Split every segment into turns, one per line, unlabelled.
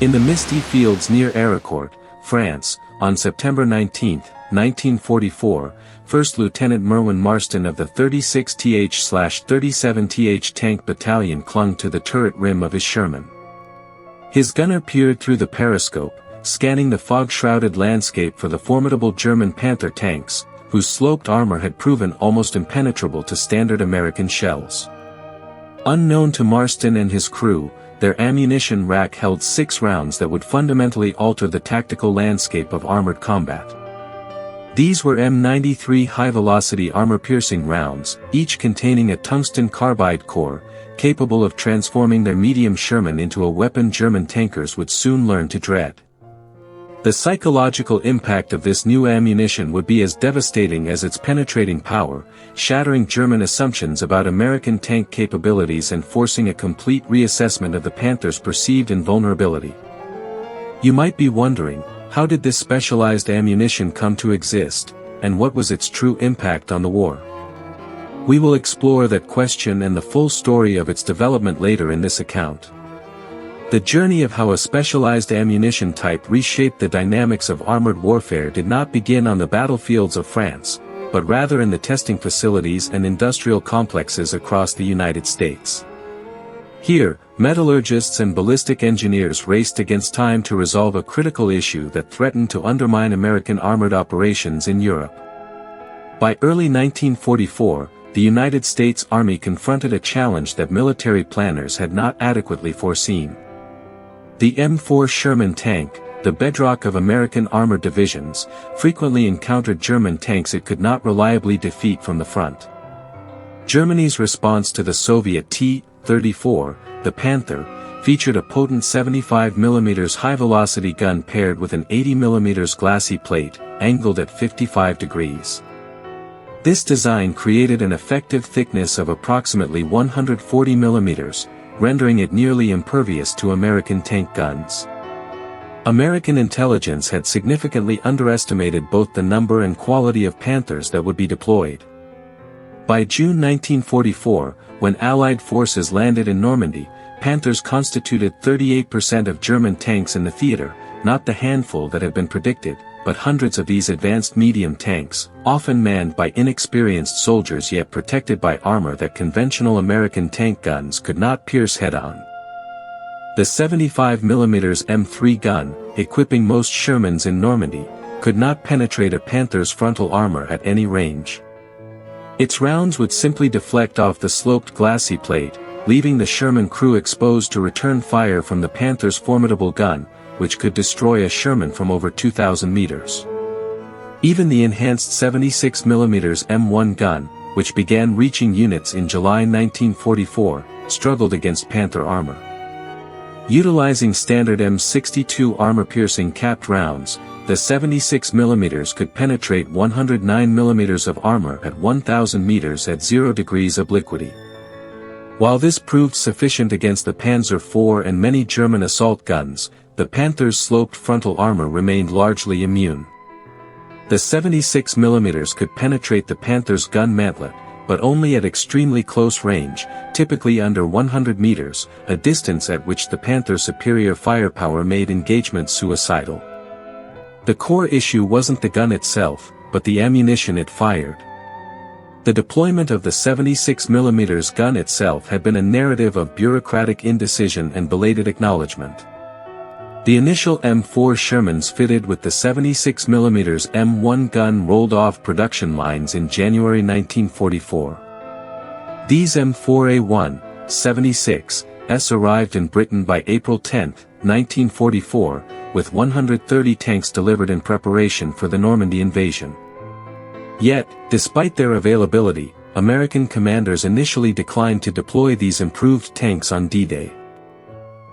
In the misty fields near Arracourt, France, on September 19, 1944, First Lieutenant Merwin Marston of the 36th/37th Tank Battalion clung to the turret rim of his Sherman. His gunner peered through the periscope, scanning the fog-shrouded landscape for the formidable German Panther tanks, whose sloped armor had proven almost impenetrable to standard American shells. Unknown to Marston and his crew, their ammunition rack held 6 rounds that would fundamentally alter the tactical landscape of armored combat. These were M93 High-Velocity Armor-Piercing rounds, each containing a tungsten carbide core, capable of transforming their medium Sherman into a weapon German tankers would soon learn to dread. The psychological impact of this new ammunition would be as devastating as its penetrating power, shattering German assumptions about American tank capabilities and forcing a complete reassessment of the Panther's perceived invulnerability. You might be wondering, how did this specialized ammunition come to exist, and what was its true impact on the war? We will explore that question and the full story of its development later in this account. The journey of how a specialized ammunition type reshaped the dynamics of armored warfare did not begin on the battlefields of France, but rather in the testing facilities and industrial complexes across the United States. Here, metallurgists and ballistic engineers raced against time to resolve a critical issue that threatened to undermine American armored operations in Europe. By early 1944, the United States Army confronted a challenge that military planners had not adequately foreseen. The M4 Sherman tank, the bedrock of American armored divisions, frequently encountered German tanks it could not reliably defeat from the front. Germany's response to the Soviet T-34, the Panther, featured a potent 75mm high-velocity gun paired with an 80mm glacis plate, angled at 55 degrees. This design created an effective thickness of approximately 140mm, rendering it nearly impervious to American tank guns. American intelligence had significantly underestimated both the number and quality of Panthers that would be deployed. By June 1944, when Allied forces landed in Normandy, Panthers constituted 38% of German tanks in the theater, not the handful that had been predicted, but hundreds of these advanced medium tanks, often manned by inexperienced soldiers yet protected by armor that conventional American tank guns could not pierce head-on. The 75mm M3 gun, equipping most Shermans in Normandy, could not penetrate a Panther's frontal armor at any range. Its rounds would simply deflect off the sloped glacis plate, leaving the Sherman crew exposed to return fire from the Panther's formidable gun, which could destroy a Sherman from over 2,000 meters. Even the enhanced 76mm M1 gun, which began reaching units in July 1944, struggled against Panther armor. Utilizing standard M62 armor-piercing capped rounds, the 76mm could penetrate 109mm of armor at 1,000 meters at 0 degrees obliquity. While this proved sufficient against the Panzer IV and many German assault guns, the Panther's sloped frontal armor remained largely immune. The 76mm could penetrate the Panther's gun mantlet, but only at extremely close range, typically under 100 meters, a distance at which the Panther's superior firepower made engagement suicidal. The core issue wasn't the gun itself, but the ammunition it fired. The deployment of the 76mm gun itself had been a narrative of bureaucratic indecision and belated acknowledgement. The initial M4 Shermans fitted with the 76mm M1 gun rolled off production lines in January 1944. These M4A1, 76s arrived in Britain by April 10, 1944, with 130 tanks delivered in preparation for the Normandy invasion. Yet, despite their availability, American commanders initially declined to deploy these improved tanks on D-Day.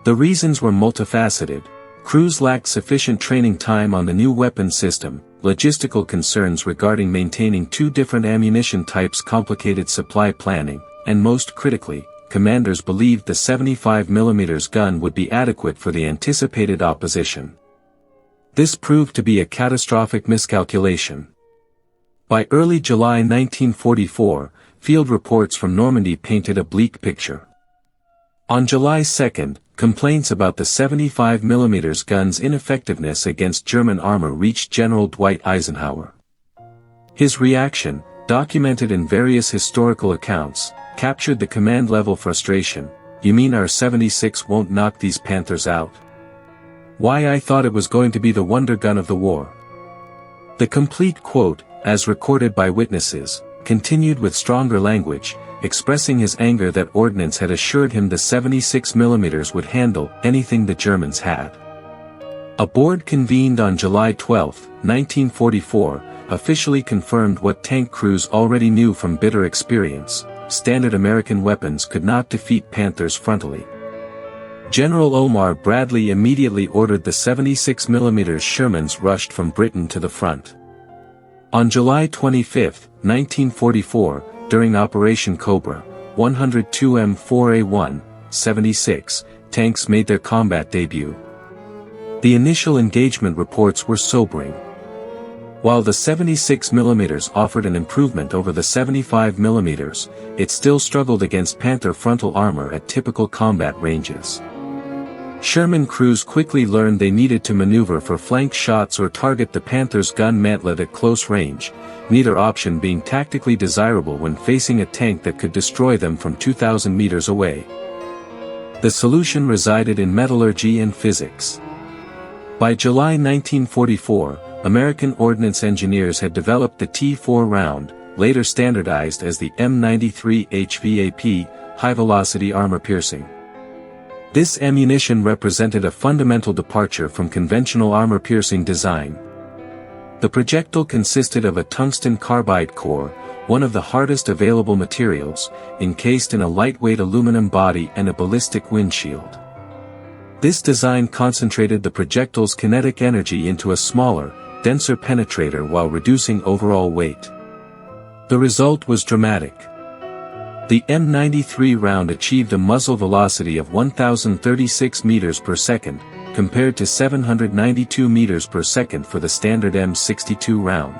The reasons were multifaceted. Crews lacked sufficient training time on the new weapon system, logistical concerns regarding maintaining 2 different ammunition types complicated supply planning, and most critically, commanders believed the 75mm gun would be adequate for the anticipated opposition. This proved to be a catastrophic miscalculation. By early July 1944, field reports from Normandy painted a bleak picture. On July 2, complaints about the 75mm gun's ineffectiveness against German armor reached General Dwight Eisenhower. His reaction, documented in various historical accounts, captured the command-level frustration. "You mean our 76 won't knock these Panthers out? Why, I thought it was going to be the wonder gun of the war." The complete quote, as recorded by witnesses, continued with stronger language, expressing his anger that ordnance had assured him the 76mm would handle anything the Germans had. A board convened on July 12, 1944, officially confirmed what tank crews already knew from bitter experience: standard American weapons could not defeat Panthers frontally. General Omar Bradley immediately ordered the 76mm Shermans rushed from Britain to the front. On July 25, 1944, during Operation Cobra, 102 M4A1, 76 tanks made their combat debut. The initial engagement reports were sobering. While the 76mm offered an improvement over the 75mm, it still struggled against Panther frontal armor at typical combat ranges. Sherman crews quickly learned they needed to maneuver for flank shots or target the Panther's gun mantlet at close range, neither option being tactically desirable when facing a tank that could destroy them from 2,000 meters away. The solution resided in metallurgy and physics. By July 1944, American ordnance engineers had developed the T4 round, later standardized as the M93 HVAP High-Velocity Armor-Piercing. This ammunition represented a fundamental departure from conventional armor-piercing design. The projectile consisted of a tungsten carbide core, one of the hardest available materials, encased in a lightweight aluminum body and a ballistic windshield. This design concentrated the projectile's kinetic energy into a smaller, denser penetrator while reducing overall weight. The result was dramatic. The M93 round achieved a muzzle velocity of 1,036 meters per second, compared to 792 meters per second for the standard M62 round.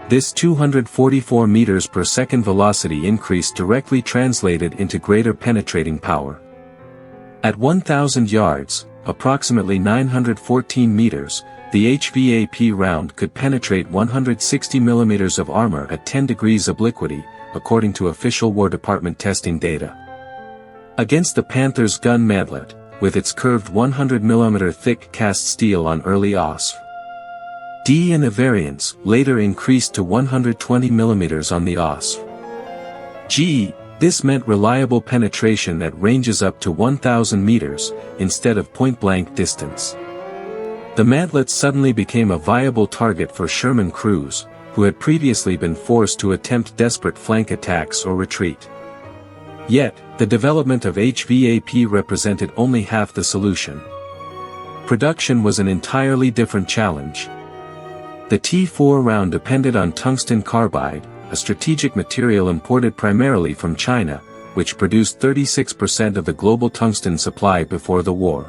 This 244 meters per second velocity increase directly translated into greater penetrating power. At 1,000 yards, approximately 914 meters, the HVAP round could penetrate 160 millimeters of armor at 10 degrees obliquity, according to official War Department testing data. Against the Panther's gun mantlet, with its curved 100mm thick cast steel on early OSF. D and a variance, later increased to 120mm on the OSF. G, this meant reliable penetration at ranges up to 1,000 meters, instead of point-blank distance. The mantlet suddenly became a viable target for Sherman crews, who had previously been forced to attempt desperate flank attacks or retreat. Yet, the development of HVAP represented only half the solution. Production was an entirely different challenge. The T4 round depended on tungsten carbide, a strategic material imported primarily from China, which produced 36% of the global tungsten supply before the war.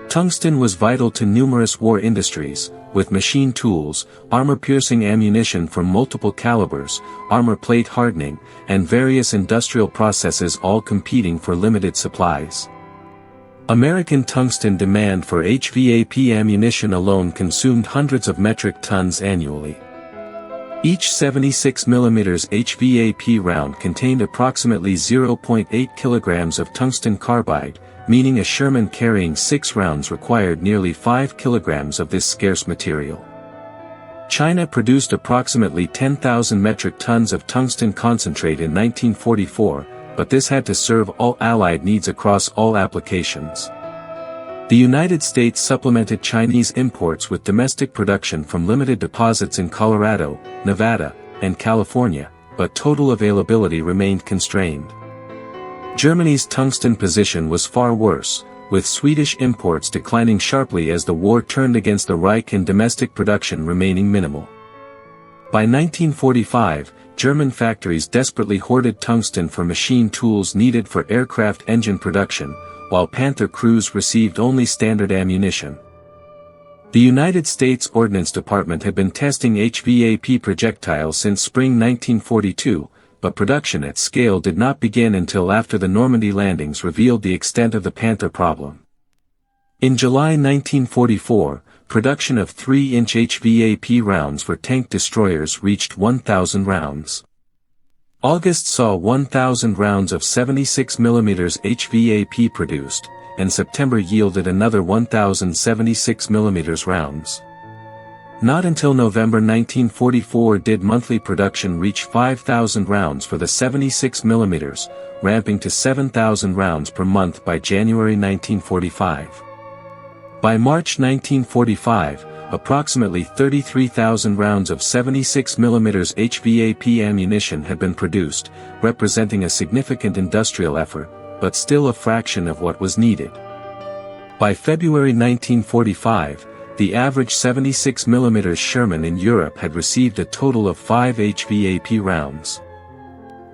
Tungsten was vital to numerous war industries, with machine tools, armor-piercing ammunition from multiple calibers, armor plate hardening, and various industrial processes all competing for limited supplies. American tungsten demand for HVAP ammunition alone consumed hundreds of metric tons annually. Each 76mm HVAP round contained approximately 0.8 kilograms of tungsten carbide, meaning a Sherman carrying 6 rounds required nearly 5 kilograms of this scarce material. China produced approximately 10,000 metric tons of tungsten concentrate in 1944, but this had to serve all Allied needs across all applications. The United States supplemented Chinese imports with domestic production from limited deposits in Colorado, Nevada, and California, but total availability remained constrained. Germany's tungsten position was far worse, with Swedish imports declining sharply as the war turned against the Reich and domestic production remaining minimal. By 1945, German factories desperately hoarded tungsten for machine tools needed for aircraft engine production, while Panther crews received only standard ammunition. The United States Ordnance Department had been testing HVAP projectiles since spring 1942, but production at scale did not begin until after the Normandy landings revealed the extent of the Panther problem. In July 1944, production of 3-inch HVAP rounds for tank destroyers reached 1,000 rounds. August saw 1,000 rounds of 76mm HVAP produced, and September yielded another 1,076mm rounds. Not until November 1944 did monthly production reach 5,000 rounds for the 76mm, ramping to 7,000 rounds per month by January 1945. By March 1945, approximately 33,000 rounds of 76mm HVAP ammunition had been produced, representing a significant industrial effort, but still a fraction of what was needed. By February 1945, the average 76mm Sherman in Europe had received a total of 5 HVAP rounds.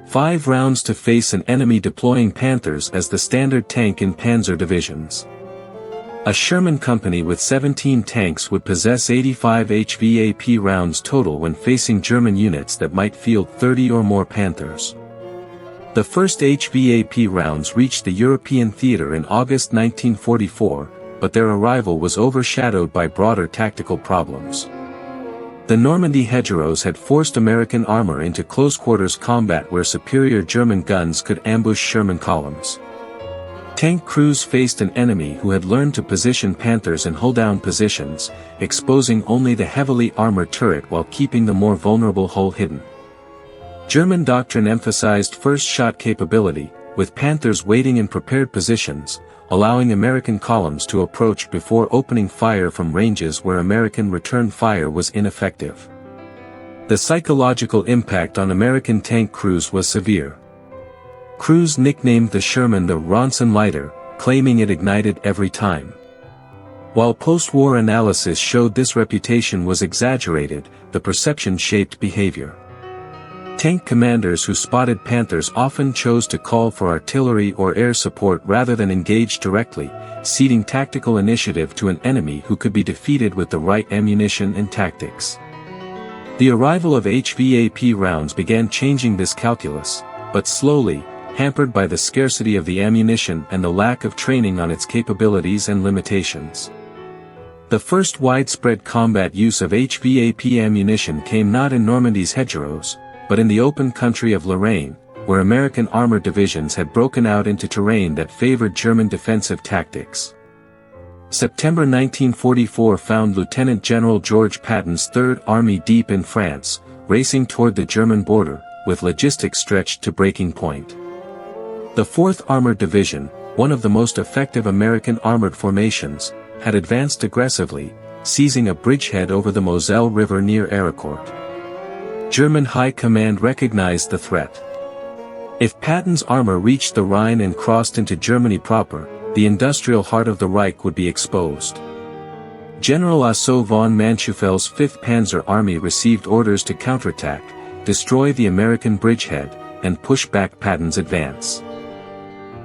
5 rounds to face an enemy deploying Panthers as the standard tank in Panzer divisions. A Sherman company with 17 tanks would possess 85 HVAP rounds total when facing German units that might field 30 or more Panthers. The first HVAP rounds reached the European theater in August 1944, but their arrival was overshadowed by broader tactical problems. The Normandy hedgerows had forced American armor into close-quarters combat where superior German guns could ambush Sherman columns. Tank crews faced an enemy who had learned to position Panthers in hull-down positions, exposing only the heavily armored turret while keeping the more vulnerable hull hidden. German doctrine emphasized first-shot capability, with Panthers waiting in prepared positions, allowing American columns to approach before opening fire from ranges where American return fire was ineffective. The psychological impact on American tank crews was severe. Crews nicknamed the Sherman the Ronson lighter, claiming it ignited every time. While post-war analysis showed this reputation was exaggerated, the perception shaped behavior. Tank commanders who spotted Panthers often chose to call for artillery or air support rather than engage directly, ceding tactical initiative to an enemy who could be defeated with the right ammunition and tactics. The arrival of HVAP rounds began changing this calculus, but slowly, hampered by the scarcity of the ammunition and the lack of training on its capabilities and limitations. The first widespread combat use of HVAP ammunition came not in Normandy's hedgerows, but in the open country of Lorraine, where American armored divisions had broken out into terrain that favored German defensive tactics. September 1944 found Lieutenant General George Patton's Third Army deep in France, racing toward the German border, with logistics stretched to breaking point. The 4th Armored Division, one of the most effective American armored formations, had advanced aggressively, seizing a bridgehead over the Moselle River near Arracourt. German High Command recognized the threat. If Patton's armor reached the Rhine and crossed into Germany proper, the industrial heart of the Reich would be exposed. General Otto von Manschuffel's 5th Panzer Army received orders to counterattack, destroy the American bridgehead, and push back Patton's advance.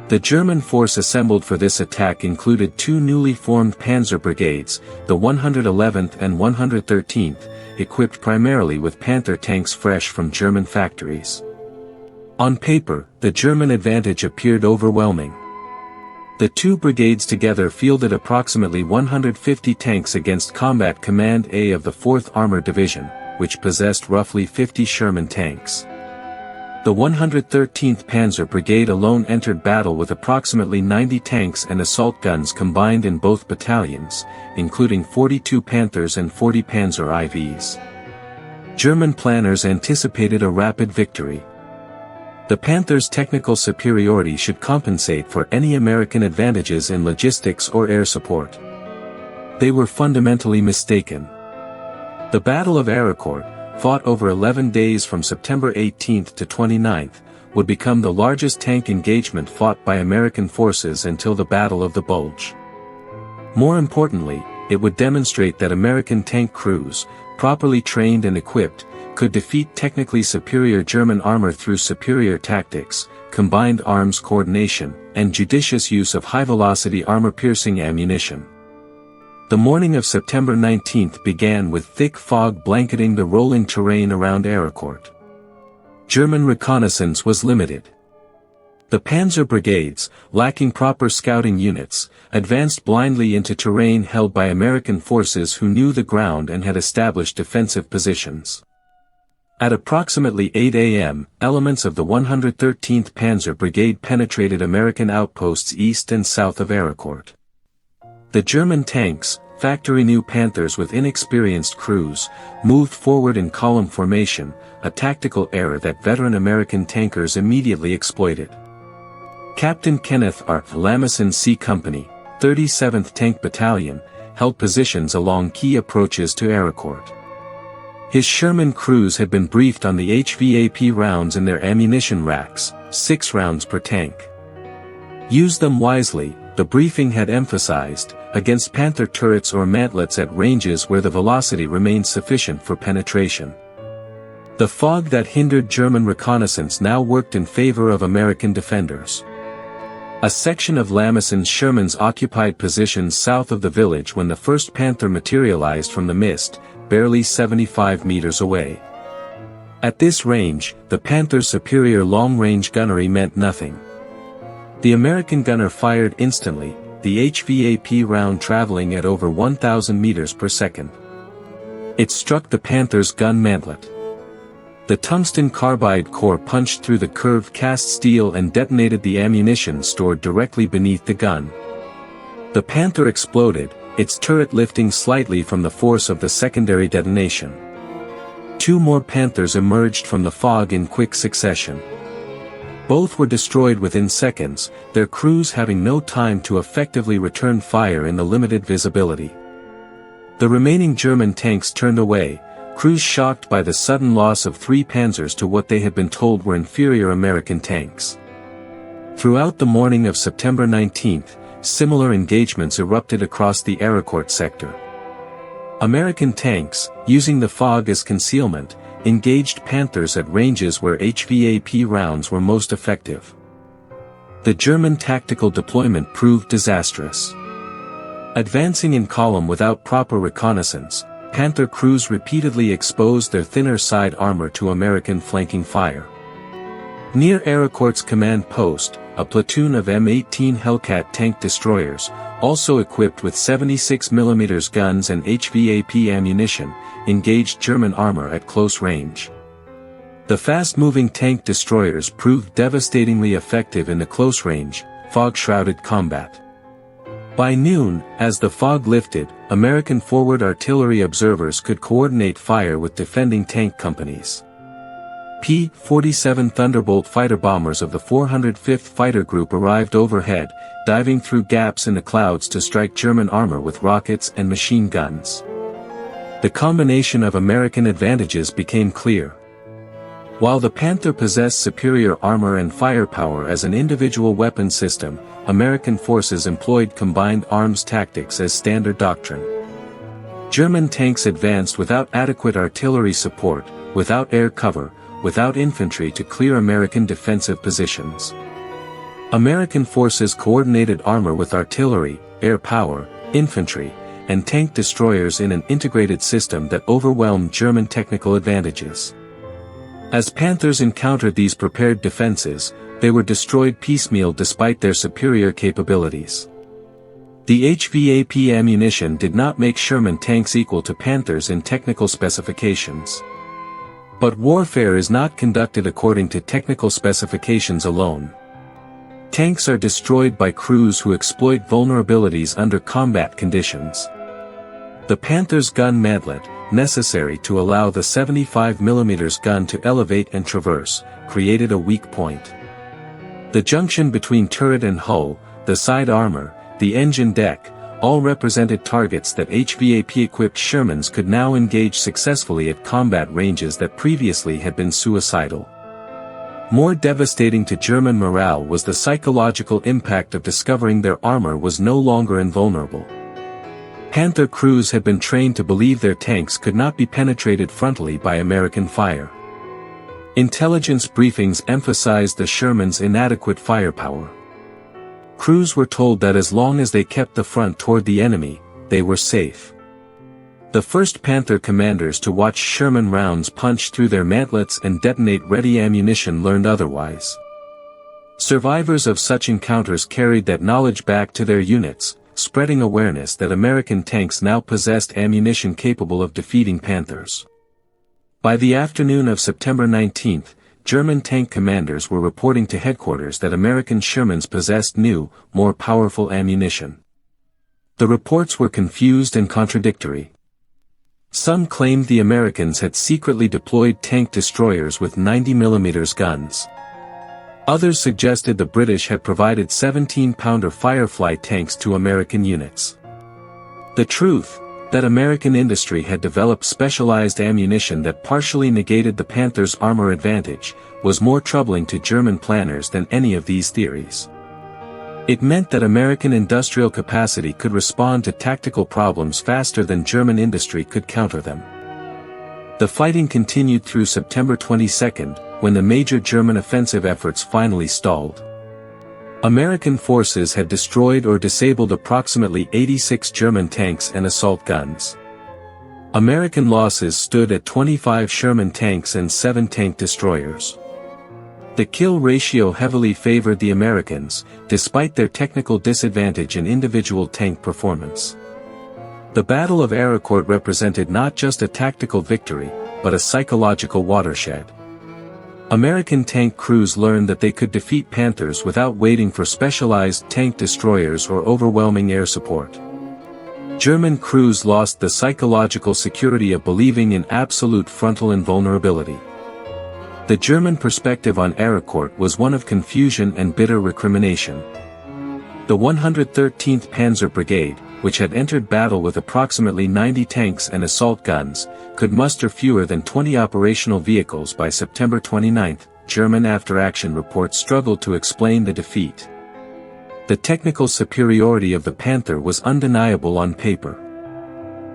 The German force assembled for this attack included 2 newly formed Panzer brigades, the 111th and 113th, equipped primarily with Panther tanks fresh from German factories. On paper, the German advantage appeared overwhelming. The 2 brigades together fielded approximately 150 tanks against Combat Command A of the 4th Armored Division, which possessed roughly 50 Sherman tanks. The 113th Panzer Brigade alone entered battle with approximately 90 tanks and assault guns combined in both battalions, including 42 Panthers and 40 Panzer IVs. German planners anticipated a rapid victory. The Panthers' technical superiority should compensate for any American advantages in logistics or air support. They were fundamentally mistaken. The Battle of Arracourt, fought over 11 days from September 18 to 29, would become the largest tank engagement fought by American forces until the Battle of the Bulge. More importantly, it would demonstrate that American tank crews, properly trained and equipped, could defeat technically superior German armor through superior tactics, combined arms coordination, and judicious use of high-velocity armor-piercing ammunition. The morning of September 19 began with thick fog blanketing the rolling terrain around Arracourt. German reconnaissance was limited. The Panzer brigades, lacking proper scouting units, advanced blindly into terrain held by American forces who knew the ground and had established defensive positions. At approximately 8 a.m., elements of the 113th Panzer Brigade penetrated American outposts east and south of Arracourt. The German tanks, factory-new Panthers with inexperienced crews, moved forward in column formation, a tactical error that veteran American tankers immediately exploited. Captain Kenneth R. Lamison C. Company, 37th Tank Battalion, held positions along key approaches to Arracourt. His Sherman crews had been briefed on the HVAP rounds in their ammunition racks, 6 rounds per tank. Use them wisely, the briefing had emphasized, against Panther turrets or mantlets at ranges where the velocity remained sufficient for penetration. The fog that hindered German reconnaissance now worked in favor of American defenders. A section of Lamison's Shermans occupied positions south of the village when the first Panther materialized from the mist, barely 75 meters away. At this range, the Panther's superior long-range gunnery meant nothing. The American gunner fired instantly, the HVAP round traveling at over 1,000 meters per second. It struck the Panther's gun mantlet. The tungsten carbide core punched through the curved cast steel and detonated the ammunition stored directly beneath the gun. The Panther exploded, its turret lifting slightly from the force of the secondary detonation. 2 more Panthers emerged from the fog in quick succession. Both were destroyed within seconds, their crews having no time to effectively return fire in the limited visibility. The remaining German tanks turned away, crews shocked by the sudden loss of 3 Panzers to what they had been told were inferior American tanks. Throughout the morning of September 19, similar engagements erupted across the Arracourt sector. American tanks, using the fog as concealment, engaged Panthers at ranges where HVAP rounds were most effective. The German tactical deployment proved disastrous. Advancing in column without proper reconnaissance, Panther crews repeatedly exposed their thinner side armor to American flanking fire. Near Arracourt's command post, a platoon of M18 Hellcat tank destroyers, also equipped with 76mm guns and HVAP ammunition, engaged German armor at close range. The fast-moving tank destroyers proved devastatingly effective in the close-range, fog-shrouded combat. By noon, as the fog lifted, American forward artillery observers could coordinate fire with defending tank companies. P-47 Thunderbolt fighter bombers of the 405th Fighter Group arrived overhead, diving through gaps in the clouds to strike German armor with rockets and machine guns. The combination of American advantages became clear. While the Panther possessed superior armor and firepower as an individual weapon system, American forces employed combined arms tactics as standard doctrine. German tanks advanced without adequate artillery support, without air cover, without infantry to clear American defensive positions. American forces coordinated armor with artillery, air power, infantry, and tank destroyers in an integrated system that overwhelmed German technical advantages. As Panthers encountered these prepared defenses, they were destroyed piecemeal despite their superior capabilities. The HVAP ammunition did not make Sherman tanks equal to Panthers in technical specifications. But warfare is not conducted according to technical specifications alone. Tanks are destroyed by crews who exploit vulnerabilities under combat conditions. The Panther's gun mantlet, necessary to allow the 75mm gun to elevate and traverse, created a weak point. The junction between turret and hull, the side armor, the engine deck, all represented targets that HVAP-equipped Shermans could now engage successfully at combat ranges that previously had been suicidal. More devastating to German morale was the psychological impact of discovering their armor was no longer invulnerable. Panther crews had been trained to believe their tanks could not be penetrated frontally by American fire. Intelligence briefings emphasized the Shermans' inadequate firepower. Crews were told that as long as they kept the front toward the enemy, they were safe. The first Panther commanders to watch Sherman rounds punch through their mantlets and detonate ready ammunition learned otherwise. Survivors of such encounters carried that knowledge back to their units, spreading awareness that American tanks now possessed ammunition capable of defeating Panthers. By the afternoon of September 19, German tank commanders were reporting to headquarters that American Shermans possessed new, more powerful ammunition. The reports were confused and contradictory. Some claimed the Americans had secretly deployed tank destroyers with 90mm guns. Others suggested the British had provided 17-pounder Firefly tanks to American units. The truth, that American industry had developed specialized ammunition that partially negated the Panther's armor advantage, was more troubling to German planners than any of these theories. It meant that American industrial capacity could respond to tactical problems faster than German industry could counter them. The fighting continued through September 22, when the major German offensive efforts finally stalled. American forces had destroyed or disabled approximately 86 German tanks and assault guns. American losses stood at 25 Sherman tanks and 7 tank destroyers. The kill ratio heavily favored the Americans, despite their technical disadvantage in individual tank performance. The Battle of Arracourt represented not just a tactical victory, but a psychological watershed. American tank crews learned that they could defeat Panthers without waiting for specialized tank destroyers or overwhelming air support. German crews lost the psychological security of believing in absolute frontal invulnerability. The German perspective on Arracourt was one of confusion and bitter recrimination. The 113th Panzer Brigade, which had entered battle with approximately 90 tanks and assault guns, could muster fewer than 20 operational vehicles by September 29. German after-action reports struggled to explain the defeat. The technical superiority of the Panther was undeniable on paper.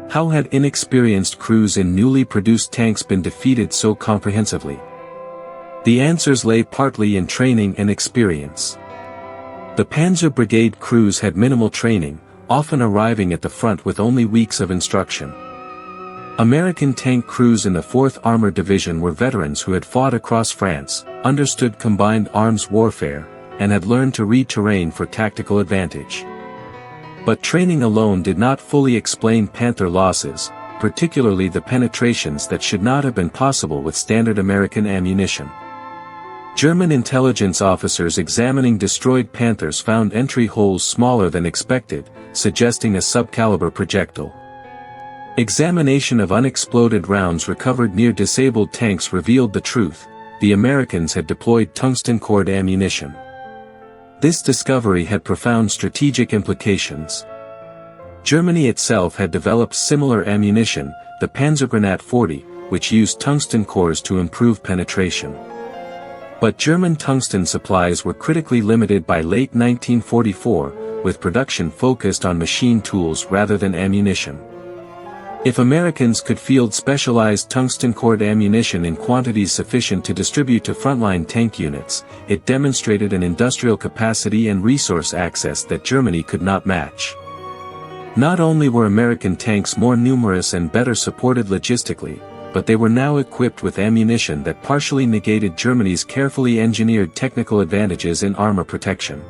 How had inexperienced crews in newly produced tanks been defeated so comprehensively? The answers lay partly in training and experience. The Panzer Brigade crews had minimal training, often arriving at the front with only weeks of instruction. American tank crews in the 4th Armored Division were veterans who had fought across France, understood combined arms warfare, and had learned to read terrain for tactical advantage. But training alone did not fully explain Panther losses, particularly the penetrations that should not have been possible with standard American ammunition. German intelligence officers examining destroyed Panthers found entry holes smaller than expected, suggesting a subcaliber projectile. Examination of unexploded rounds recovered near disabled tanks revealed the truth: the Americans had deployed tungsten-cored ammunition. This discovery had profound strategic implications. Germany itself had developed similar ammunition, the Panzergranate 40, which used tungsten cores to improve penetration. But German tungsten supplies were critically limited by late 1944, with production focused on machine tools rather than ammunition. If Americans could field specialized tungsten-cored ammunition in quantities sufficient to distribute to frontline tank units, it demonstrated an industrial capacity and resource access that Germany could not match. Not only were American tanks more numerous and better supported logistically, but they were now equipped with ammunition that partially negated Germany's carefully engineered technical advantages in armor protection.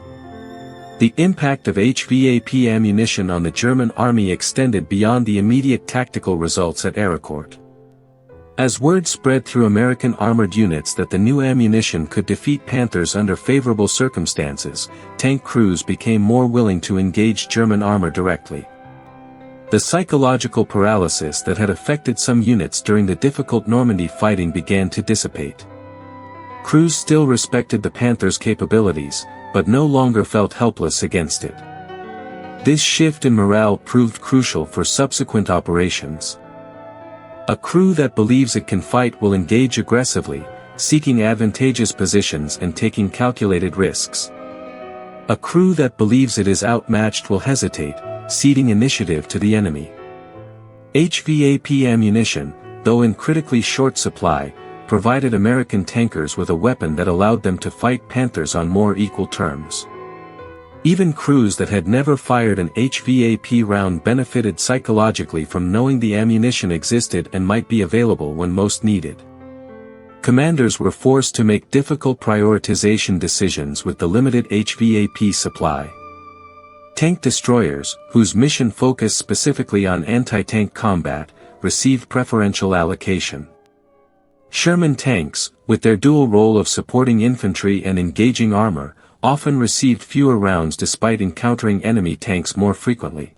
The impact of HVAP ammunition on the German army extended beyond the immediate tactical results at Arracourt. As word spread through American armored units that the new ammunition could defeat Panthers under favorable circumstances, tank crews became more willing to engage German armor directly. The psychological paralysis that had affected some units during the difficult Normandy fighting began to dissipate. Crews still respected the Panther's capabilities, but no longer felt helpless against it. This shift in morale proved crucial for subsequent operations. A crew that believes it can fight will engage aggressively, seeking advantageous positions and taking calculated risks. A crew that believes it is outmatched will hesitate, ceding initiative to the enemy. HVAP ammunition, though in critically short supply, provided American tankers with a weapon that allowed them to fight Panthers on more equal terms. Even crews that had never fired an HVAP round benefited psychologically from knowing the ammunition existed and might be available when most needed. Commanders were forced to make difficult prioritization decisions with the limited HVAP supply. Tank destroyers, whose mission focused specifically on anti-tank combat, received preferential allocation. Sherman tanks, with their dual role of supporting infantry and engaging armor, often received fewer rounds despite encountering enemy tanks more frequently.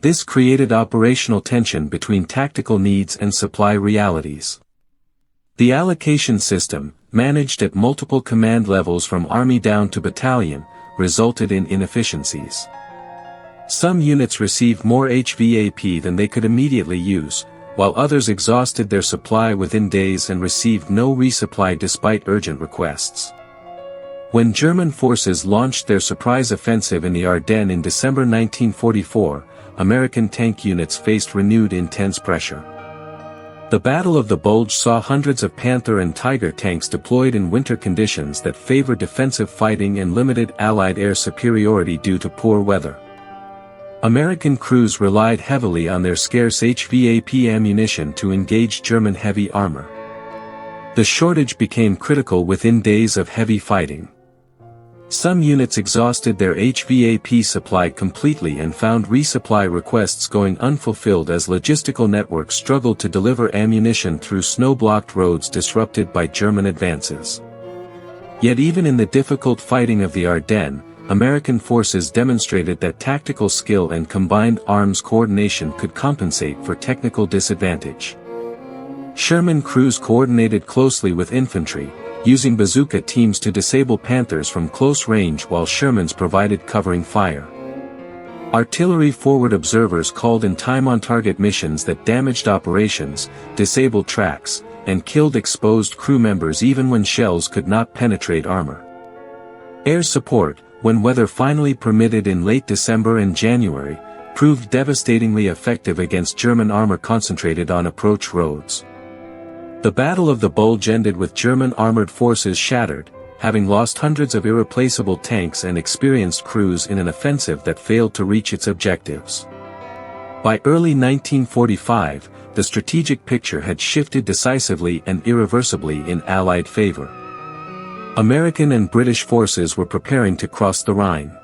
This created operational tension between tactical needs and supply realities. The allocation system, managed at multiple command levels from army down to battalion, resulted in inefficiencies. Some units received more HVAP than they could immediately use, while others exhausted their supply within days and received no resupply despite urgent requests. When German forces launched their surprise offensive in the Ardennes in December 1944, American tank units faced renewed intense pressure. The Battle of the Bulge saw hundreds of Panther and Tiger tanks deployed in winter conditions that favored defensive fighting and limited Allied air superiority due to poor weather. American crews relied heavily on their scarce HVAP ammunition to engage German heavy armor. The shortage became critical within days of heavy fighting. Some units exhausted their HVAP supply completely and found resupply requests going unfulfilled as logistical networks struggled to deliver ammunition through snow-blocked roads disrupted by German advances. Yet even in the difficult fighting of the Ardennes, American forces demonstrated that tactical skill and combined arms coordination could compensate for technical disadvantage. Sherman crews coordinated closely with infantry, using bazooka teams to disable Panthers from close range while Shermans provided covering fire. Artillery forward observers called in time-on-target missions that damaged operations, disabled tracks, and killed exposed crew members even when shells could not penetrate armor. Air support, when weather finally permitted in late December and January, proved devastatingly effective against German armor concentrated on approach roads. The Battle of the Bulge ended with German armored forces shattered, having lost hundreds of irreplaceable tanks and experienced crews in an offensive that failed to reach its objectives. By early 1945, the strategic picture had shifted decisively and irreversibly in Allied favor. American and British forces were preparing to cross the Rhine.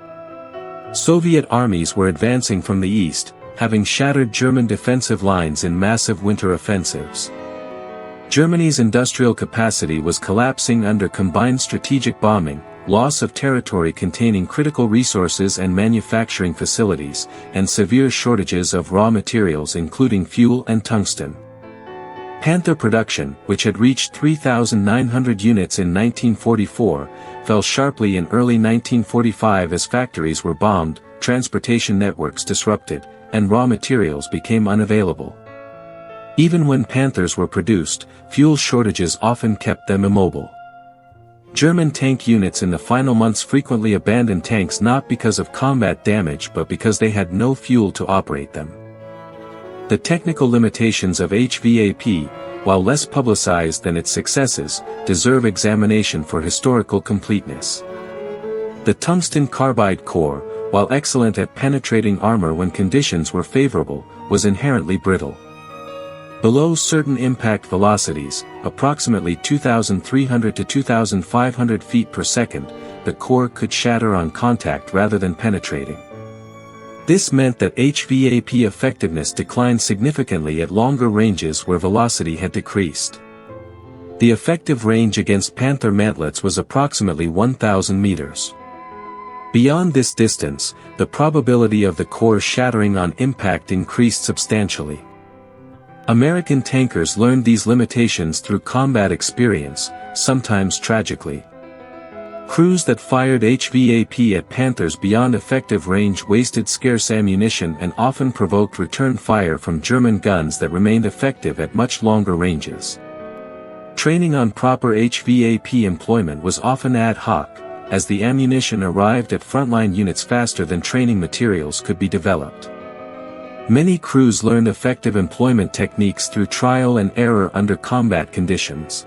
Soviet armies were advancing from the east, having shattered German defensive lines in massive winter offensives. Germany's industrial capacity was collapsing under combined strategic bombing, loss of territory containing critical resources and manufacturing facilities, and severe shortages of raw materials including fuel and tungsten. Panther production, which had reached 3,900 units in 1944, fell sharply in early 1945 as factories were bombed, transportation networks disrupted, and raw materials became unavailable. Even when Panthers were produced, fuel shortages often kept them immobile. German tank units in the final months frequently abandoned tanks not because of combat damage but because they had no fuel to operate them. The technical limitations of HVAP, while less publicized than its successes, deserve examination for historical completeness. The tungsten carbide core, while excellent at penetrating armor when conditions were favorable, was inherently brittle. Below certain impact velocities, approximately 2,300 to 2,500 feet per second, the core could shatter on contact rather than penetrating. This meant that HVAP effectiveness declined significantly at longer ranges where velocity had decreased. The effective range against Panther mantlets was approximately 1,000 meters. Beyond this distance, the probability of the core shattering on impact increased substantially. American tankers learned these limitations through combat experience, sometimes tragically. Crews that fired HVAP at Panthers beyond effective range wasted scarce ammunition and often provoked return fire from German guns that remained effective at much longer ranges. Training on proper HVAP employment was often ad hoc, as the ammunition arrived at frontline units faster than training materials could be developed. Many crews learned effective employment techniques through trial and error under combat conditions.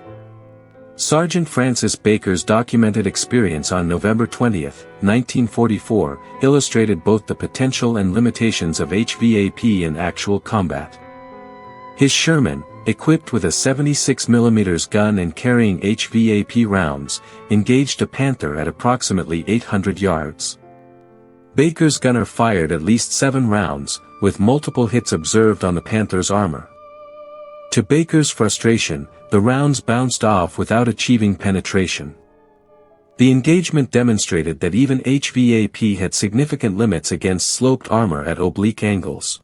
Sergeant Francis Baker's documented experience on November 20, 1944, illustrated both the potential and limitations of HVAP in actual combat. His Sherman, equipped with a 76mm gun and carrying HVAP rounds, engaged a Panther at approximately 800 yards. Baker's gunner fired at least 7 rounds, with multiple hits observed on the Panther's armor. To Baker's frustration, the rounds bounced off without achieving penetration. The engagement demonstrated that even HVAP had significant limits against sloped armor at oblique angles.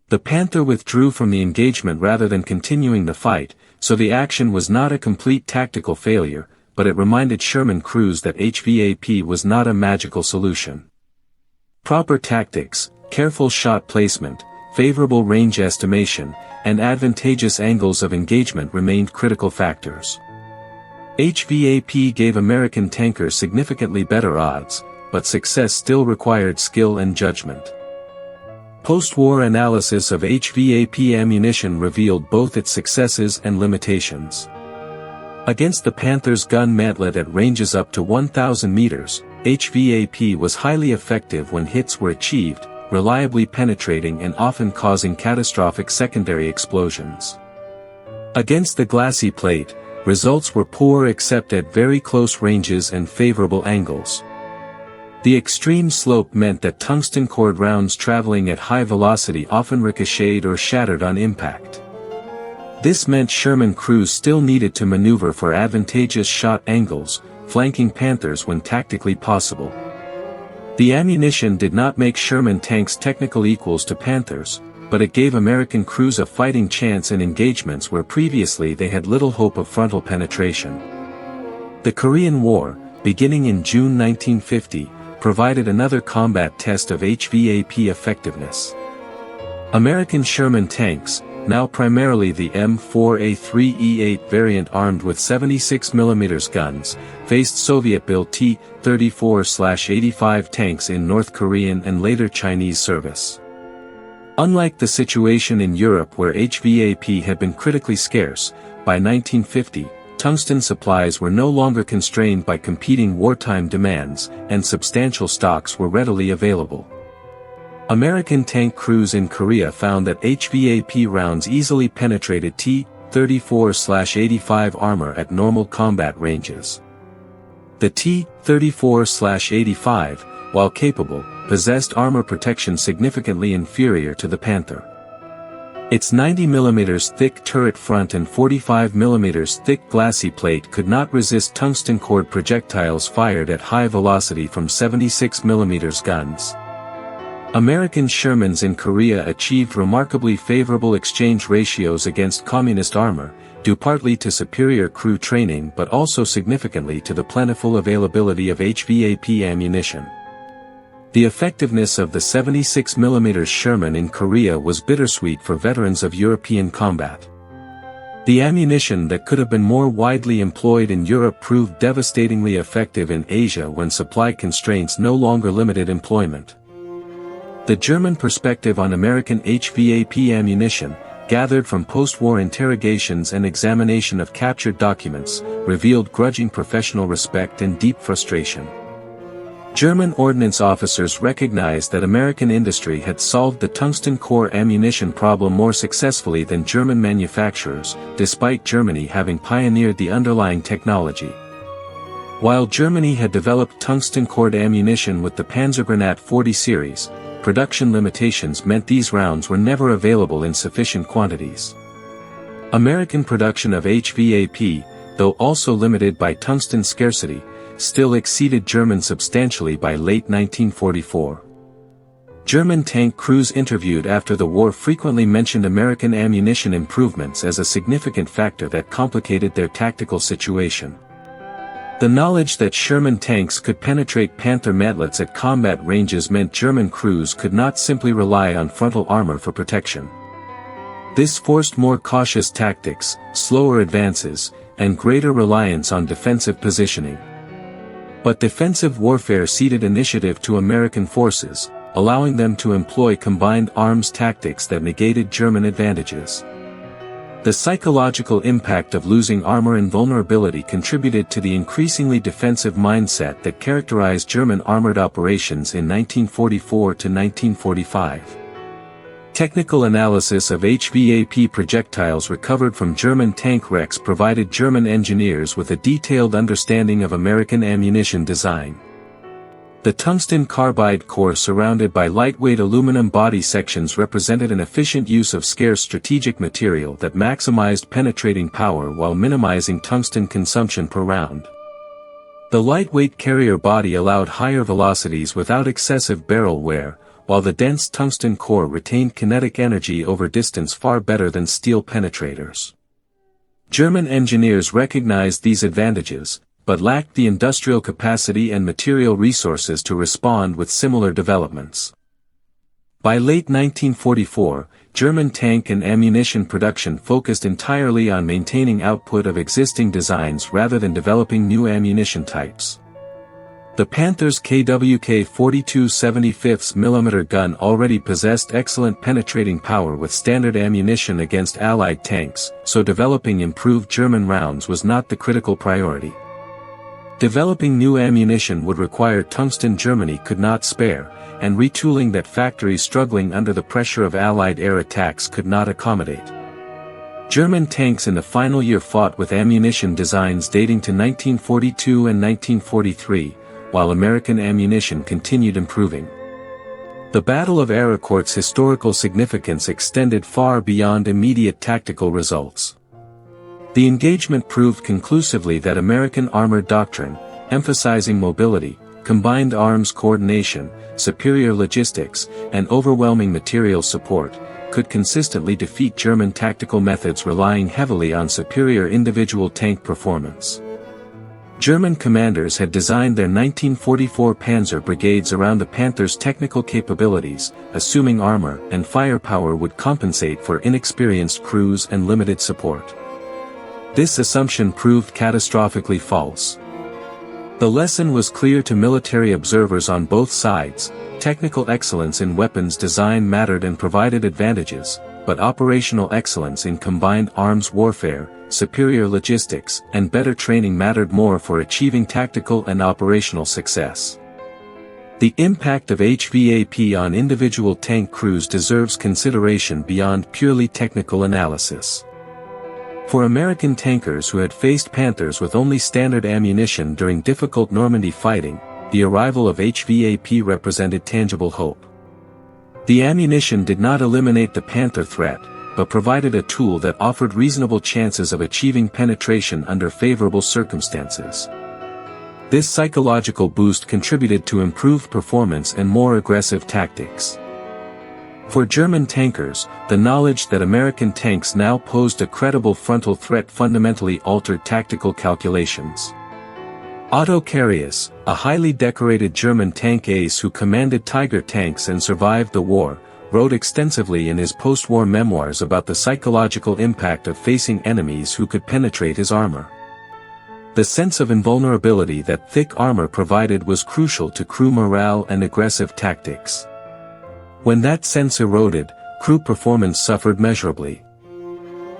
The Panther withdrew from the engagement rather than continuing the fight, so the action was not a complete tactical failure, but it reminded Sherman crews that HVAP was not a magical solution. Proper tactics, careful shot placement, favorable range estimation, and advantageous angles of engagement remained critical factors. HVAP gave American tankers significantly better odds, but success still required skill and judgment. Post-war analysis of HVAP ammunition revealed both its successes and limitations. Against the Panther's gun mantlet at ranges up to 1,000 meters, HVAP was highly effective when hits were achieved, reliably penetrating and often causing catastrophic secondary explosions. Against the glacis plate, results were poor except at very close ranges and favorable angles. The extreme slope meant that tungsten cord rounds traveling at high velocity often ricocheted or shattered on impact. This meant Sherman crews still needed to maneuver for advantageous shot angles, flanking Panthers when tactically possible. The ammunition did not make Sherman tanks technical equals to Panthers, but it gave American crews a fighting chance in engagements where previously they had little hope of frontal penetration. The Korean War, beginning in June 1950, provided another combat test of HVAP effectiveness. American Sherman tanks, now primarily the M4A3E8 variant armed with 76mm guns, faced Soviet-built T-34/85 tanks in North Korean and later Chinese service. Unlike the situation in Europe where HVAP had been critically scarce, by 1950, tungsten supplies were no longer constrained by competing wartime demands, and substantial stocks were readily available. American tank crews in Korea found that HVAP rounds easily penetrated T-34/85 armor at normal combat ranges. The T-34/85, while capable, possessed armor protection significantly inferior to the Panther. Its 90mm thick turret front and 45mm thick glacis plate could not resist tungsten cord projectiles fired at high velocity from 76mm guns. American Shermans in Korea achieved remarkably favorable exchange ratios against communist armor, due partly to superior crew training but also significantly to the plentiful availability of HVAP ammunition. The effectiveness of the 76mm Sherman in Korea was bittersweet for veterans of European combat. The ammunition that could have been more widely employed in Europe proved devastatingly effective in Asia when supply constraints no longer limited employment. The German perspective on American HVAP ammunition, gathered from post-war interrogations and examination of captured documents, revealed grudging professional respect and deep frustration. German ordnance officers recognized that American industry had solved the tungsten core ammunition problem more successfully than German manufacturers, despite Germany having pioneered the underlying technology. While Germany had developed tungsten cord ammunition with the Panzergranate 40 series, production limitations meant these rounds were never available in sufficient quantities. American production of HVAP, though also limited by tungsten scarcity, still exceeded German substantially by late 1944. German tank crews interviewed after the war frequently mentioned American ammunition improvements as a significant factor that complicated their tactical situation. The knowledge that Sherman tanks could penetrate Panther mantlets at combat ranges meant German crews could not simply rely on frontal armor for protection. This forced more cautious tactics, slower advances, and greater reliance on defensive positioning. But defensive warfare ceded initiative to American forces, allowing them to employ combined arms tactics that negated German advantages. The psychological impact of losing armor and vulnerability contributed to the increasingly defensive mindset that characterized German armored operations in 1944 to 1945. Technical analysis of HVAP projectiles recovered from German tank wrecks provided German engineers with a detailed understanding of American ammunition design. The tungsten carbide core surrounded by lightweight aluminum body sections represented an efficient use of scarce strategic material that maximized penetrating power while minimizing tungsten consumption per round. The lightweight carrier body allowed higher velocities without excessive barrel wear, while the dense tungsten core retained kinetic energy over distance far better than steel penetrators. German engineers recognized these advantages, but lacked the industrial capacity and material resources to respond with similar developments. By late 1944, German tank and ammunition production focused entirely on maintaining output of existing designs rather than developing new ammunition types. The Panther's KWK 42 75mm gun already possessed excellent penetrating power with standard ammunition against Allied tanks, so developing improved German rounds was not the critical priority. Developing new ammunition would require tungsten Germany could not spare, and retooling that factories struggling under the pressure of Allied air attacks could not accommodate. German tanks in the final year fought with ammunition designs dating to 1942 and 1943, while American ammunition continued improving. The Battle of Arracourt's historical significance extended far beyond immediate tactical results. The engagement proved conclusively that American armored doctrine, emphasizing mobility, combined arms coordination, superior logistics, and overwhelming material support, could consistently defeat German tactical methods relying heavily on superior individual tank performance. German commanders had designed their 1944 Panzer brigades around the Panther's technical capabilities, assuming armor and firepower would compensate for inexperienced crews and limited support. This assumption proved catastrophically false. The lesson was clear to military observers on both sides: technical excellence in weapons design mattered and provided advantages, but operational excellence in combined arms warfare, superior logistics, and better training mattered more for achieving tactical and operational success. The impact of HVAP on individual tank crews deserves consideration beyond purely technical analysis. For American tankers who had faced Panthers with only standard ammunition during difficult Normandy fighting, the arrival of HVAP represented tangible hope. The ammunition did not eliminate the Panther threat, but provided a tool that offered reasonable chances of achieving penetration under favorable circumstances. This psychological boost contributed to improved performance and more aggressive tactics. For German tankers, the knowledge that American tanks now posed a credible frontal threat fundamentally altered tactical calculations. Otto Carius, a highly decorated German tank ace who commanded Tiger tanks and survived the war, wrote extensively in his post-war memoirs about the psychological impact of facing enemies who could penetrate his armor. The sense of invulnerability that thick armor provided was crucial to crew morale and aggressive tactics. When that sense eroded, crew performance suffered measurably.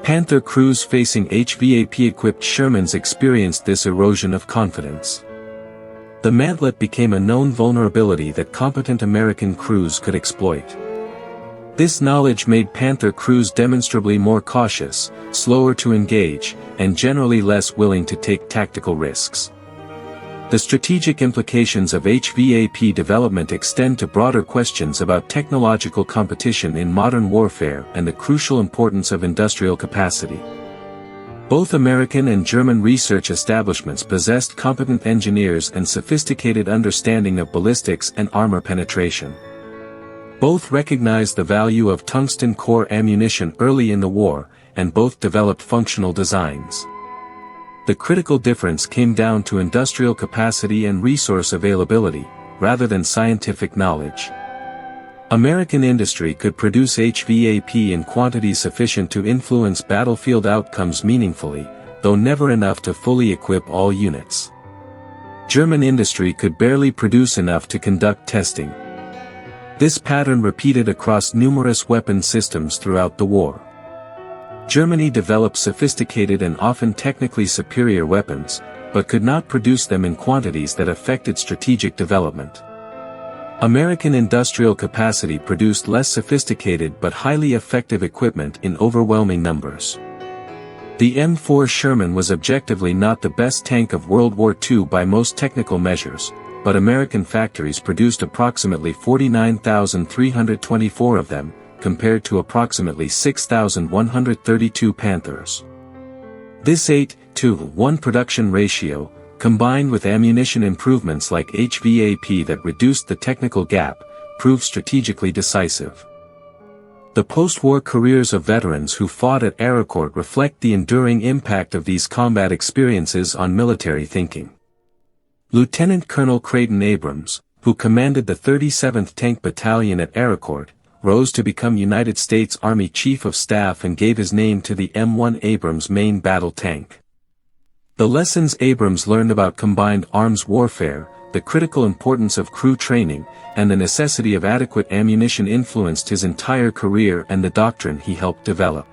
Panther crews facing HVAP-equipped Shermans experienced this erosion of confidence. The mantlet became a known vulnerability that competent American crews could exploit. This knowledge made Panther crews demonstrably more cautious, slower to engage, and generally less willing to take tactical risks. The strategic implications of HVAP development extend to broader questions about technological competition in modern warfare and the crucial importance of industrial capacity. Both American and German research establishments possessed competent engineers and sophisticated understanding of ballistics and armor penetration. Both recognized the value of tungsten core ammunition early in the war, and both developed functional designs. The critical difference came down to industrial capacity and resource availability, rather than scientific knowledge. American industry could produce HVAP in quantities sufficient to influence battlefield outcomes meaningfully, though never enough to fully equip all units. German industry could barely produce enough to conduct testing. This pattern repeated across numerous weapon systems throughout the war. Germany developed sophisticated and often technically superior weapons, but could not produce them in quantities that affected strategic development. American industrial capacity produced less sophisticated but highly effective equipment in overwhelming numbers. The M4 Sherman was objectively not the best tank of World War II by most technical measures, but American factories produced approximately 49,324 of them, compared to approximately 6,132 Panthers. This 8-to-1 production ratio, combined with ammunition improvements like HVAP that reduced the technical gap, proved strategically decisive. The post-war careers of veterans who fought at Arracourt reflect the enduring impact of these combat experiences on military thinking. Lieutenant Colonel Creighton Abrams, who commanded the 37th Tank Battalion at Arracourt, rose to become United States Army Chief of Staff and gave his name to the M1 Abrams main battle tank. The lessons Abrams learned about combined arms warfare, the critical importance of crew training, and the necessity of adequate ammunition influenced his entire career and the doctrine he helped develop.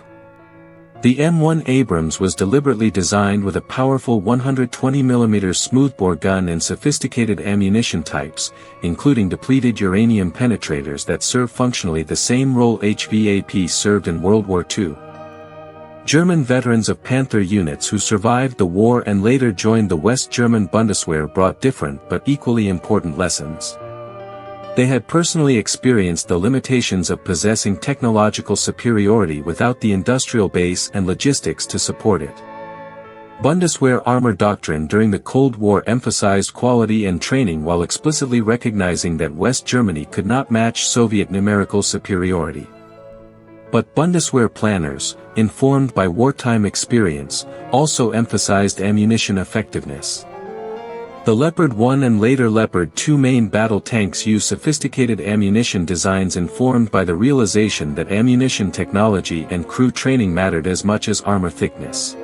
The M1 Abrams was deliberately designed with a powerful 120mm smoothbore gun and sophisticated ammunition types, including depleted uranium penetrators that serve functionally the same role HVAP served in World War II. German veterans of Panther units who survived the war and later joined the West German Bundeswehr brought different but equally important lessons. They had personally experienced the limitations of possessing technological superiority without the industrial base and logistics to support it. Bundeswehr armor doctrine during the Cold War emphasized quality and training while explicitly recognizing that West Germany could not match Soviet numerical superiority. But Bundeswehr planners, informed by wartime experience, also emphasized ammunition effectiveness. The Leopard 1 and later Leopard 2 main battle tanks used sophisticated ammunition designs informed by the realization that ammunition technology and crew training mattered as much as armor thickness.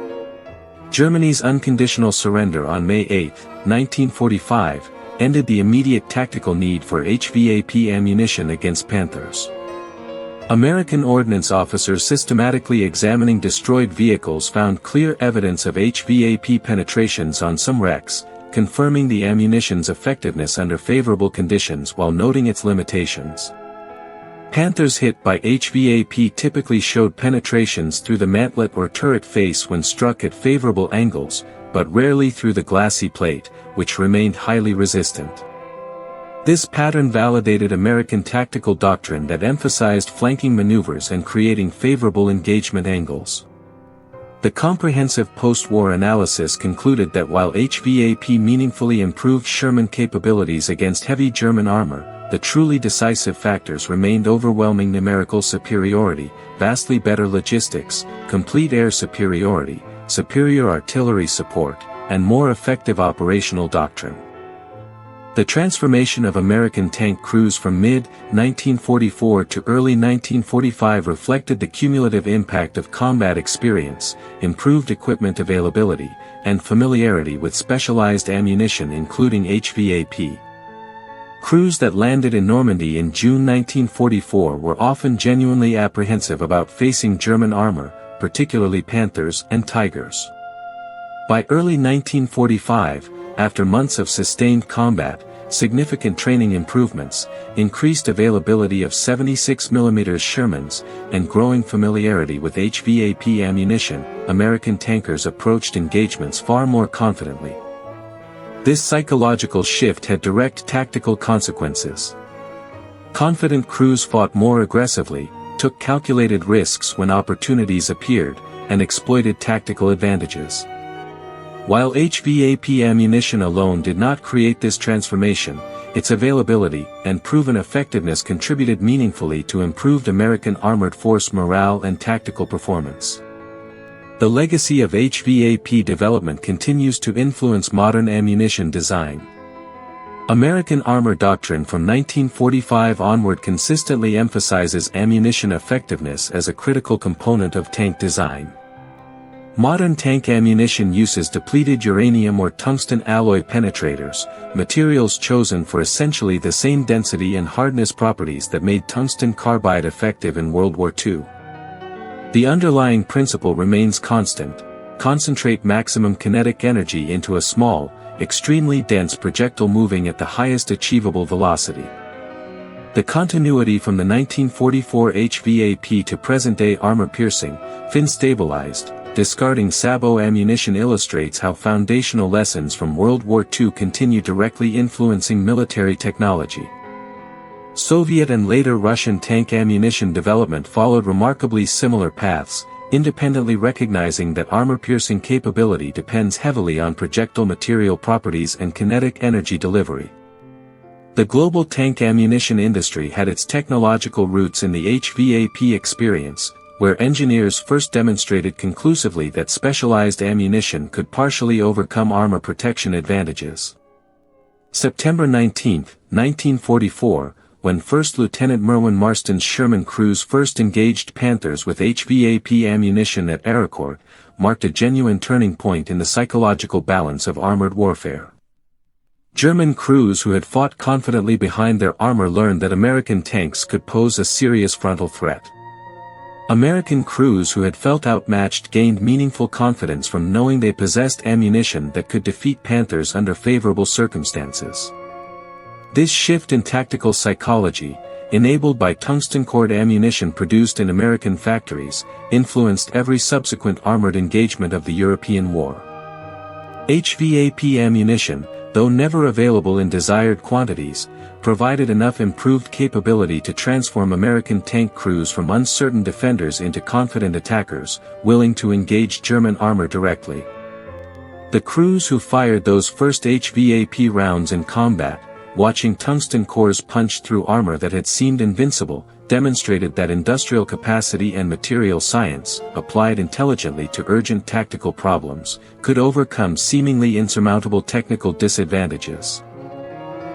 Germany's unconditional surrender on May 8, 1945, ended the immediate tactical need for HVAP ammunition against Panthers. American ordnance officers systematically examining destroyed vehicles found clear evidence of HVAP penetrations on some wrecks, confirming the ammunition's effectiveness under favorable conditions while noting its limitations. Panthers hit by HVAP typically showed penetrations through the mantlet or turret face when struck at favorable angles, but rarely through the glacis plate, which remained highly resistant. This pattern validated American tactical doctrine that emphasized flanking maneuvers and creating favorable engagement angles. The comprehensive post-war analysis concluded that while HVAP meaningfully improved Sherman capabilities against heavy German armor, the truly decisive factors remained overwhelming numerical superiority, vastly better logistics, complete air superiority, superior artillery support, and more effective operational doctrine. The transformation of American tank crews from mid-1944 to early 1945 reflected the cumulative impact of combat experience, improved equipment availability, and familiarity with specialized ammunition including HVAP. Crews that landed in Normandy in June 1944 were often genuinely apprehensive about facing German armor, particularly Panthers and Tigers. By early 1945, after months of sustained combat, significant training improvements, increased availability of 76mm Shermans, and growing familiarity with HVAP ammunition, American tankers approached engagements far more confidently. This psychological shift had direct tactical consequences. Confident crews fought more aggressively, took calculated risks when opportunities appeared, and exploited tactical advantages. While HVAP ammunition alone did not create this transformation, its availability and proven effectiveness contributed meaningfully to improved American armored force morale and tactical performance. The legacy of HVAP development continues to influence modern ammunition design. American armor doctrine from 1945 onward consistently emphasizes ammunition effectiveness as a critical component of tank design. Modern tank ammunition uses depleted uranium or tungsten alloy penetrators, materials chosen for essentially the same density and hardness properties that made tungsten carbide effective in World War II. The underlying principle remains constant: concentrate maximum kinetic energy into a small, extremely dense projectile moving at the highest achievable velocity. The continuity from the 1944 HVAP to present-day armor-piercing, fin-stabilized, discarding sabot ammunition illustrates how foundational lessons from World War II continue directly influencing military technology. Soviet and later Russian tank ammunition development followed remarkably similar paths, independently recognizing that armor-piercing capability depends heavily on projectile material properties and kinetic energy delivery. The global tank ammunition industry had its technological roots in the HVAP experience, where engineers first demonstrated conclusively that specialized ammunition could partially overcome armor protection advantages. September 19, 1944, when First Lieutenant Merwin Marston's Sherman crews first engaged Panthers with HVAP ammunition at Arracourt, marked a genuine turning point in the psychological balance of armored warfare. German crews who had fought confidently behind their armor learned that American tanks could pose a serious frontal threat. American crews who had felt outmatched gained meaningful confidence from knowing they possessed ammunition that could defeat Panthers under favorable circumstances. This shift in tactical psychology, enabled by tungsten-cored ammunition produced in American factories, influenced every subsequent armored engagement of the European War. HVAP ammunition, though never available in desired quantities, provided enough improved capability to transform American tank crews from uncertain defenders into confident attackers, willing to engage German armor directly. The crews who fired those first HVAP rounds in combat, watching tungsten cores punch through armor that had seemed invincible, demonstrated that industrial capacity and material science, applied intelligently to urgent tactical problems, could overcome seemingly insurmountable technical disadvantages.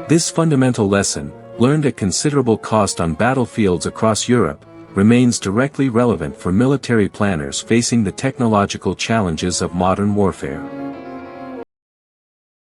This fundamental lesson, learned at considerable cost on battlefields across Europe, remains directly relevant for military planners facing the technological challenges of modern warfare.